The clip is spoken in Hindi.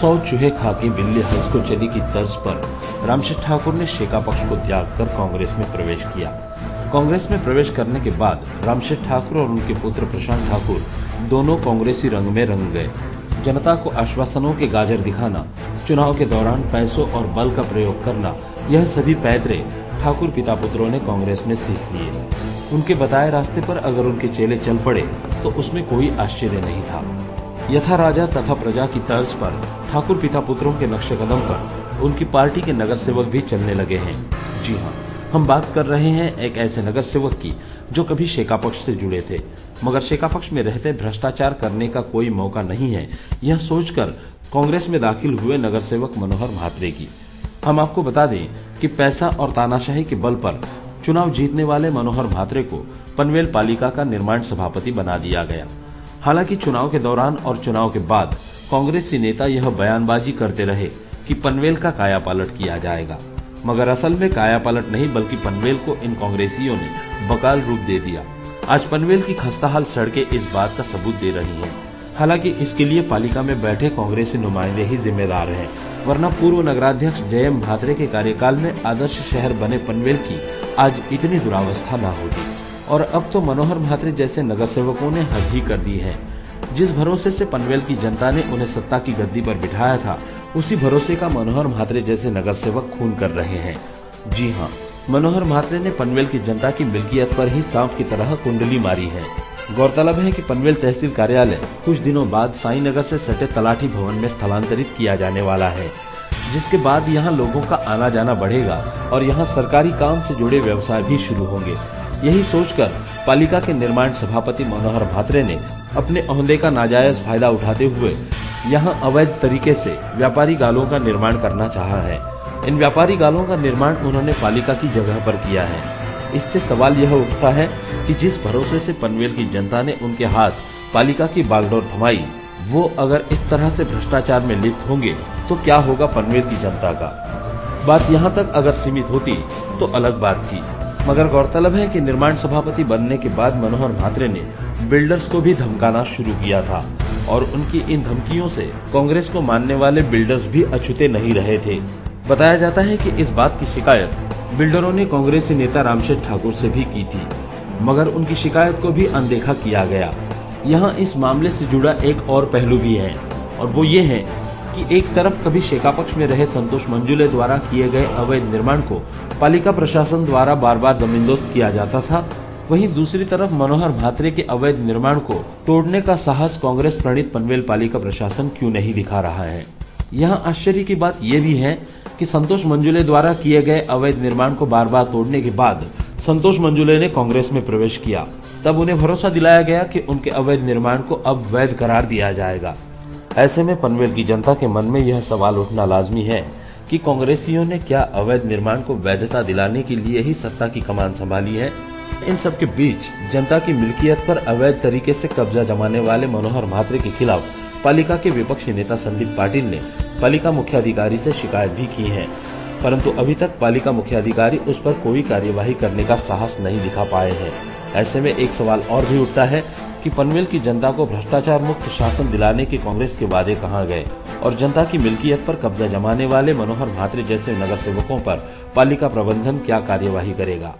100 चूहे खा के बिल्ली हंस को चली की तर्ज पर रामशेठ ठाकुर ने शेका पक्ष को त्याग कर कांग्रेस में प्रवेश किया। कांग्रेस में प्रवेश करने के बाद रामशेठ ठाकुर और उनके पुत्र प्रशांत ठाकुर दोनों कांग्रेसी रंग में रंग गए। जनता को आश्वासनों के गाजर दिखाना, चुनाव के दौरान पैसों और बल का प्रयोग करना, यह सभी पैतरे ठाकुर पिता पुत्रों ने कांग्रेस में सीख लिए। उनके बताए रास्ते पर अगर उनके चेले चल पड़े तो उसमें कोई आश्चर्य नहीं था। यथा राजा तथा प्रजा की तर्ज पर ठाकुर पिता पुत्रों के नक्शे कदम पर उनकी पार्टी के नगर सेवक भी चलने लगे हैं। जी हाँ, हम बात कर रहे हैं एक ऐसे नगर सेवक की जो कभी शेका पक्ष से जुड़े थे, मगर शेका पक्ष में रहते भ्रष्टाचार करने का कोई मौका नहीं है, यह सोचकर कांग्रेस में दाखिल हुए नगर सेवक मनोहर म्हात्रे की। हम आपको बता दें कि पैसा और तानाशाही के बल पर चुनाव जीतने वाले मनोहर म्हात्रे को पनवेल पालिका का निर्माण सभापति बना दिया गया। हालांकि चुनाव के दौरान और चुनाव के बाद कांग्रेसी नेता यह बयानबाजी करते रहे कि पनवेल का कायापालट किया जाएगा, मगर असल में कायापालट नहीं बल्कि पनवेल को इन कांग्रेसियों ने बकाल रूप दे दिया। आज पनवेल की खस्ताहाल सड़कें इस बात का सबूत दे रही हैं। हालांकि इसके लिए पालिका में बैठे कांग्रेसी नुमाइंदे ही जिम्मेदार हैं, वरना पूर्व नगराध्यक्ष जयम म्हात्रे के कार्यकाल में आदर्श शहर बने पनवेल की आज इतनी दुरावस्था न होती। और अब तो मनोहर म्हात्रे जैसे नगर सेवकों ने हद ही कर दी है। जिस भरोसे से पनवेल की जनता ने उन्हें सत्ता की गद्दी पर बिठाया था, उसी भरोसे का मनोहर म्हात्रे जैसे नगर सेवक खून कर रहे हैं। जी हाँ, मनोहर म्हात्रे ने पनवेल की जनता की मिल्कियत पर ही सांप की तरह कुंडली मारी है। गौरतलब है कि पनवेल तहसील कार्यालय कुछ दिनों बाद साई नगर से सटे तलाठी भवन में स्थलांतरित किया जाने वाला है, जिसके बाद यहाँ लोगों का आना जाना बढ़ेगा और यहाँ सरकारी काम से जुड़े व्यवसाय भी शुरू होंगे। यही सोचकर पालिका के निर्माण सभापति मनोहर म्हात्रे ने अपने ओहदे का नाजायज फायदा उठाते हुए यहाँ अवैध तरीके से व्यापारी गालों का निर्माण करना चाहा है। इन व्यापारी गालों का निर्माण उन्होंने पालिका की जगह पर किया है। इससे सवाल यह उठता है कि जिस भरोसे से पनवेल की जनता ने उनके हाथ पालिका की बागडोर थमाई, वो अगर इस तरह से भ्रष्टाचार में लिप्त होंगे तो क्या होगा पनवेल की जनता का। बात यहाँ तक अगर सीमित होती तो अलग बात थी, मगर गौरतलब है कि निर्माण सभापति बनने के बाद मनोहर म्हात्रे ने बिल्डर्स को भी धमकाना शुरू किया था और उनकी इन धमकियों से कांग्रेस को मानने वाले बिल्डर्स भी अछूते नहीं रहे थे। बताया जाता है कि इस बात की शिकायत बिल्डरों ने कांग्रेसी नेता रामशेठ ठाकुर से भी की थी, मगर उनकी शिकायत को भी अनदेखा किया गया। यहाँ इस मामले से जुड़ा एक और पहलू भी है, और वो ये है कि एक तरफ कभी शेका पक्ष में रहे संतोष मंजुले द्वारा किए गए अवैध निर्माण को पालिका प्रशासन द्वारा बार बार जमींदोज किया जाता था, वहीं दूसरी तरफ मनोहर म्हात्रे के अवैध निर्माण को तोड़ने का साहस कांग्रेस प्रणीत पनवेल पालिका प्रशासन क्यों नहीं दिखा रहा है। यहाँ आश्चर्य की बात यह भी है कि संतोष मंजुले द्वारा किए गए अवैध निर्माण को बार बार तोड़ने के बाद संतोष मंजुले ने कांग्रेस में प्रवेश किया। तब उन्हें भरोसा दिलाया गया कि उनके अवैध निर्माण को अब वैध करार दिया जाएगा। ऐसे में पनवेल की जनता के मन में यह सवाल उठना लाजमी है कि कांग्रेसियों ने क्या अवैध निर्माण को वैधता दिलाने के लिए ही सत्ता की कमान संभाली है। इन सब के बीच जनता की मिल्कियत पर अवैध तरीके से कब्जा जमाने वाले मनोहर म्हात्रे के खिलाफ पालिका के विपक्षी नेता संदीप पाटिल ने पालिका मुख्याधिकारी से शिकायत भी की है, परंतु अभी तक पालिका मुख्याधिकारी उस पर कोई कार्यवाही करने का साहस नहीं दिखा पाए हैं। ऐसे में एक सवाल और भी उठता है कि पनवेल की जनता को भ्रष्टाचार मुक्त शासन दिलाने के कांग्रेस के वादे कहां गए और जनता की मिल्कियत पर कब्जा जमाने वाले मनोहर म्हात्रे जैसे नगर सेवकों पर पालिका प्रबंधन क्या कार्यवाही करेगा।